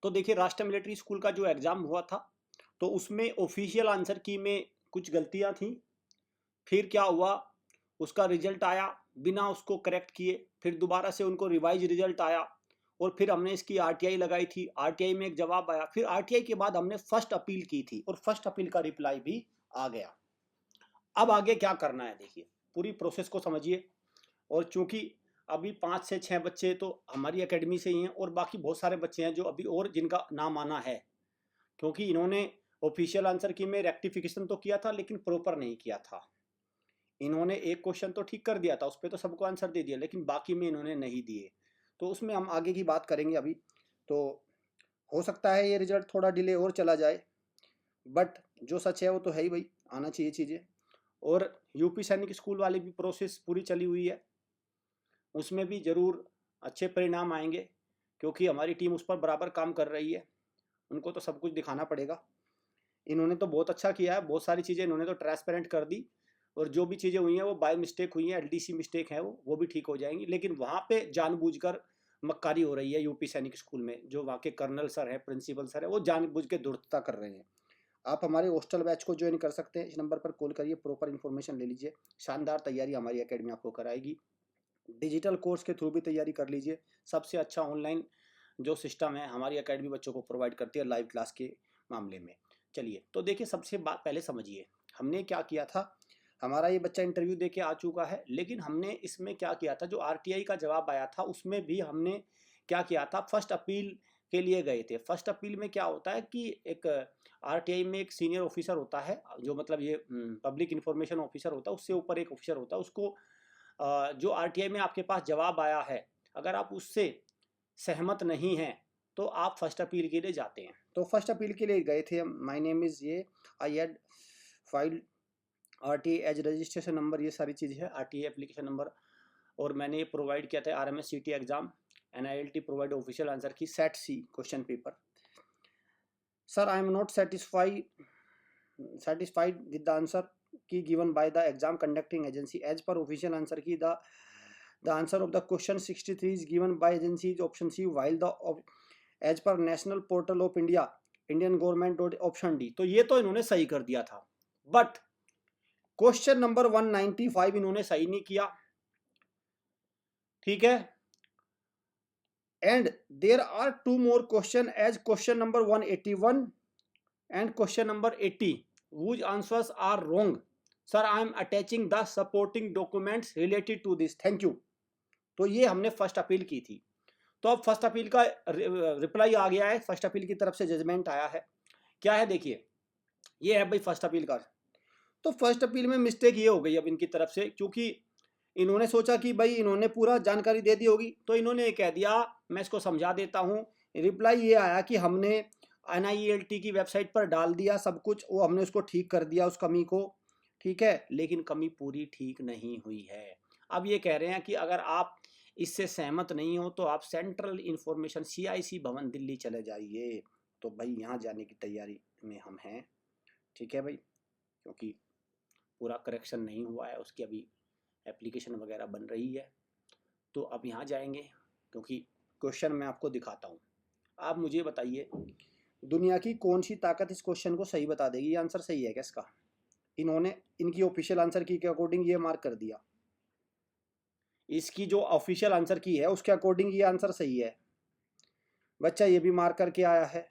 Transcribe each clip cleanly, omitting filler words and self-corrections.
तो देखिए राष्ट्रीय मिलिट्री स्कूल का जो एग्ज़ाम हुआ था तो उसमें ऑफिशियल आंसर की में कुछ गलतियां थी। फिर क्या हुआ, उसका रिजल्ट आया बिना उसको करेक्ट किए, फिर दोबारा से उनको रिवाइज रिजल्ट आया और फिर हमने इसकी आरटीआई लगाई थी। आरटीआई में एक जवाब आया, फिर आरटीआई के बाद हमने फर्स्ट अपील की थी और फर्स्ट अपील का रिप्लाई भी आ गया। अब आगे क्या करना है देखिए, पूरी प्रोसेस को समझिए। और चूंकि अभी 5 से 6 बच्चे तो हमारी एकेडमी से ही हैं और बाकी बहुत सारे बच्चे हैं जो अभी और जिनका नाम आना है, क्योंकि इन्होंने ऑफिशियल आंसर की में रेक्टिफिकेशन तो किया था लेकिन प्रॉपर नहीं किया था। इन्होंने एक क्वेश्चन तो ठीक कर दिया था, उस पर तो सबको आंसर दे दिया, लेकिन बाकी में इन्होंने नहीं दिए। तो उसमें हम आगे की बात करेंगे अभी। तो हो सकता है ये रिजल्ट थोड़ा डिले और चला जाए, बट जो सच है वो तो है ही भाई, आना चाहिए चीज़ें। और यूपी सैनिक स्कूल वाली भी प्रोसेस पूरी चली हुई है, उसमें भी ज़रूर अच्छे परिणाम आएंगे, क्योंकि हमारी टीम उस पर बराबर काम कर रही है। उनको तो सब कुछ दिखाना पड़ेगा। इन्होंने तो बहुत अच्छा किया है, बहुत सारी चीज़ें इन्होंने तो ट्रांसपेरेंट कर दी, और जो भी चीज़ें हुई हैं वो बाय मिस्टेक हुई हैं, एलडीसी मिस्टेक है वो भी ठीक हो जाएंगी। लेकिन वहाँ पे जानबूझकर मक्कारी हो रही है यूपी सैनिक स्कूल में। जो वहाँ के कर्नल सर हैं, प्रिंसिपल सर हैं, वो जानबूझ के धूर्तता कर रहे हैं। आप हमारे हॉस्टल बैच को ज्वाइन कर सकते हैं, इस नंबर पर कॉल करिए, प्रॉपर इन्फॉर्मेशन ले लीजिए। शानदार तैयारी हमारी एकेडमी आपको कराएगी। डिजिटल कोर्स के थ्रू भी तैयारी कर लीजिए। सबसे अच्छा ऑनलाइन जो सिस्टम है हमारी एकेडमी बच्चों को प्रोवाइड करती है लाइव क्लास के मामले में। चलिए तो देखिए, सबसे बात पहले समझिए हमने क्या किया था। हमारा ये बच्चा इंटरव्यू दे के आ चुका है, लेकिन हमने इसमें क्या किया था, जो आरटीआई का जवाब आया था उसमें भी हमने क्या किया था, फर्स्ट अपील के लिए गए थे। फर्स्ट अपील में क्या होता है कि एक आरटीआई में एक सीनियर ऑफिसर होता है, जो मतलब ये पब्लिक इंफॉर्मेशन ऑफिसर होता है, उससे ऊपर एक ऑफिसर होता है। उसको जो आरटीआई में आपके पास जवाब आया है, अगर आप उससे सहमत नहीं हैं तो आप फर्स्ट अपील के लिए जाते हैं। तो फर्स्ट अपील के लिए गए थे हम। माय नेम इज़ ये, I had file RTA as registration number, ये सारी चीज़ है, आरटीए एप्लीकेशन नंबर। और मैंने ये प्रोवाइड किया था RMS CT exam, NILT provide official answer key set C question paper. Sir I am not satisfied with the answer key given by the exam conducting agency. As per official answer key, the answer of the question 63 is given by agency is option C, while the as per national portal of India, Indian government option D। तो ये तो इन्होंने सही कर दिया था, but question number 195 इन्होंने सही नहीं किया, ठीक है। And there are 2 more question as question number 181 and question number 80 whose answers are wrong. Sir, I am attaching the supporting documents related to this. Thank you। तो ये हमने फर्स्ट अपील की थी। तो अब फर्स्ट अपील का reply आ गया है, फर्स्ट अपील की तरफ से जजमेंट आया है। क्या है देखिए, ये है भाई फर्स्ट अपील का। तो फर्स्ट अपील में मिस्टेक ये हो गई अब इनकी तरफ से, क्योंकि इन्होंने सोचा कि भाई इन्होंने पूरा जानकारी दे दी होगी, तो इन्होंने कह दिया, मैं इसको समझा देता हूँ। रिप्लाई ये आया कि हमने एनआईएलटी की वेबसाइट पर डाल दिया सब कुछ, वो हमने उसको ठीक कर दिया उस कमी को, ठीक है, लेकिन कमी पूरी ठीक नहीं हुई है। अब ये कह रहे हैं कि अगर आप इससे सहमत नहीं हो तो आप सेंट्रल इंफॉर्मेशन सीआईसी भवन दिल्ली चले जाइए। तो भाई यहाँ जाने की तैयारी में हम हैं, ठीक है भाई, क्योंकि पूरा करेक्शन नहीं हुआ है, उसकी अभी एप्लीकेशन वगैरह बन रही है। तो अब यहाँ जाएंगे, क्योंकि क्वेश्चन मैं आपको दिखाता हूँ। आप मुझे बताइए, दुनिया की कौन सी ताकत इस क्वेश्चन को सही बता देगी? ये आंसर सही है क्या इसका? इन्होंने इनकी ऑफिशियल आंसर की के अकॉर्डिंग ये मार्क कर दिया, इसकी जो ऑफिशियल आंसर की है उसके अकॉर्डिंग ये आंसर सही है। बच्चा ये भी मार्क करके आया है,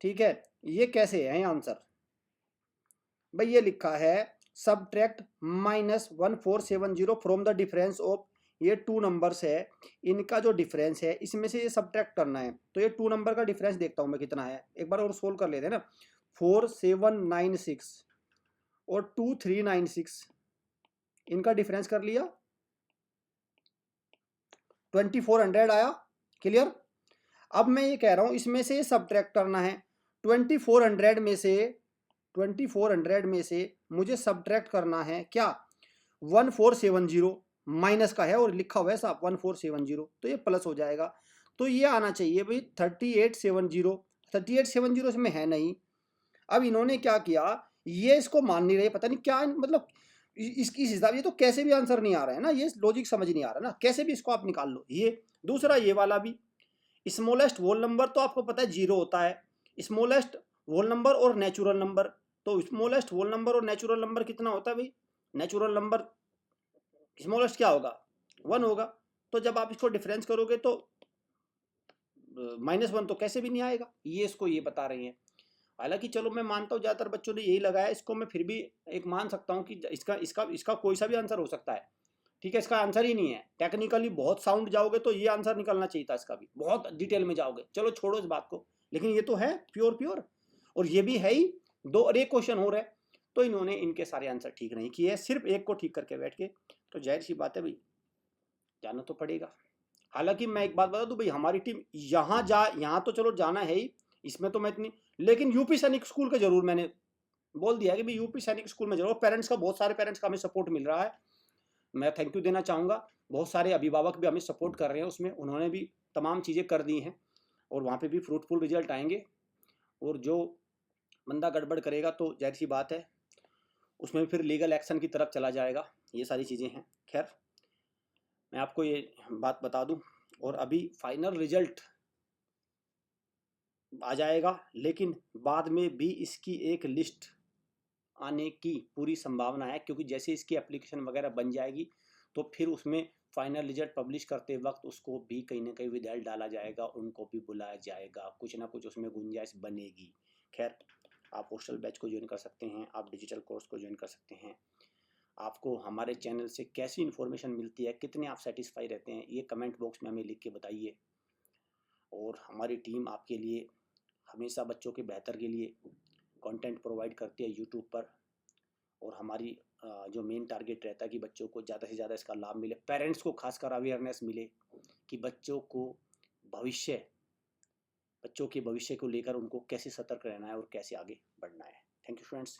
ठीक है। ये कैसे है आंसर? भाई ये लिखा है subtract -1470 from the difference of, ये 2 नंबर्स है, इनका जो डिफरेंस है इसमें से ये सबट्रैक्ट करना है। तो ये 2 नंबर का डिफरेंस देखता हूँ मैं कितना है, एक बार और सोल्व कर लेते हैं ना। 4796 और 2396, इनका डिफरेंस कर लिया, 2400 आया। क्लियर? अब मैं ये कह रहा हूँ इसमें से सबट्रैक्ट करना है। 2400 में से 2400 में से मुझे सबट्रैक्ट करना है क्या? 1470 माइनस का है और लिखा हुआ है साहब 1470, तो ये प्लस हो जाएगा। तो ये आना चाहिए भाई 3870। 3870 इसमें है नहीं। अब इन्होंने क्या किया, ये इसको मान नहीं रहे, पता नहीं क्या, मतलब इसकी हिसाब, ये तो कैसे भी आंसर नहीं आ रहा है ना, ये लॉजिक समझ नहीं आ रहा ना, कैसे भी इसको आप निकाल लो। ये दूसरा, ये वाला भी, स्मॉलेस्ट होल नंबर तो आपको पता है 0 होता है, स्मॉलेस्ट होल नंबर और नेचुरल नंबर। तो स्मॉलेस्ट होल नंबर और नेचुरल नंबर कितना होता है भाई? नेचुरल नंबर स्मॉलेस्ट क्या होगा? 1 होगा। तो जब आप इसको डिफरेंस करोगे तो -1 तो कैसे भी नहीं आएगा, ये इसको ये बता रही हैं। हालांकि चलो मैं मानता हूँ ज़्यादातर बच्चों ने यही लगाया, इसको मैं फिर भी एक मान सकता हूँ कि इसका इसका इसका कोई सा भी आंसर हो सकता है। ठीक है, इसका आंसर ही नहीं है। टेक्निकली बहुत साउंड जाओगे तो ये आंसर निकलना चाहिए था, इसका भी बहुत डिटेल में जाओगे, चलो छोड़ो इस बात को, लेकिन ये तो है प्योर प्योर, और ये भी है ही 2 और 1 क्वेश्चन हो रहे। तो इन्होंने इनके सारे आंसर ठीक नहीं किए, सिर्फ एक को ठीक करके बैठ के, तो जाहिर सी बात है भाई जाना तो पड़ेगा। हालांकि मैं एक बात बता दूं भाई, हमारी टीम यहाँ तो चलो जाना है ही, इसमें तो मैं इतनी, लेकिन यूपी सैनिक स्कूल का जरूर मैंने बोल दिया कि भाई यूपी सैनिक स्कूल में जरूर, पेरेंट्स का, बहुत सारे पेरेंट्स का हमें सपोर्ट मिल रहा है, मैं थैंक यू देना चाहूँगा। बहुत सारे अभिभावक भी हमें सपोर्ट कर रहे हैं उसमें, उन्होंने भी तमाम चीज़ें कर दी हैं, और वहाँ पे भी फ्रूटफुल रिजल्ट आएंगे। और जो बंदा गड़बड़ करेगा तो जाहिर सी बात है उसमें फिर लीगल एक्शन की तरफ चला जाएगा, ये सारी चीज़ें हैं। खैर मैं आपको ये बात बता दूं, और अभी फाइनल रिजल्ट आ जाएगा, लेकिन बाद में भी इसकी एक लिस्ट आने की पूरी संभावना है, क्योंकि जैसे इसकी एप्लीकेशन वगैरह बन जाएगी तो फिर उसमें फाइनल रिजल्ट पब्लिश करते वक्त उसको भी कहीं ना कहीं विधायक डाला जाएगा, उनको भी बुलाया जाएगा, कुछ ना कुछ उसमें गुंजाइश बनेगी। खैर आप पोस्टल बैच को ज्वाइन कर सकते हैं, आप डिजिटल कोर्स को ज्वाइन कर सकते हैं। आपको हमारे चैनल से कैसी इन्फॉर्मेशन मिलती है, कितने आप सेटिस्फाई रहते हैं, ये कमेंट बॉक्स में हमें लिख के बताइए। और हमारी टीम आपके लिए हमेशा बच्चों के बेहतर के लिए कंटेंट प्रोवाइड करती है यूट्यूब पर, और हमारी जो मेन टारगेट रहता है कि बच्चों को ज़्यादा से ज़्यादा इसका लाभ मिले, पेरेंट्स को खासकर अवेयरनेस मिले कि बच्चों के भविष्य को लेकर उनको कैसे सतर्क रहना है और कैसे आगे बढ़ना है। Thank you friends.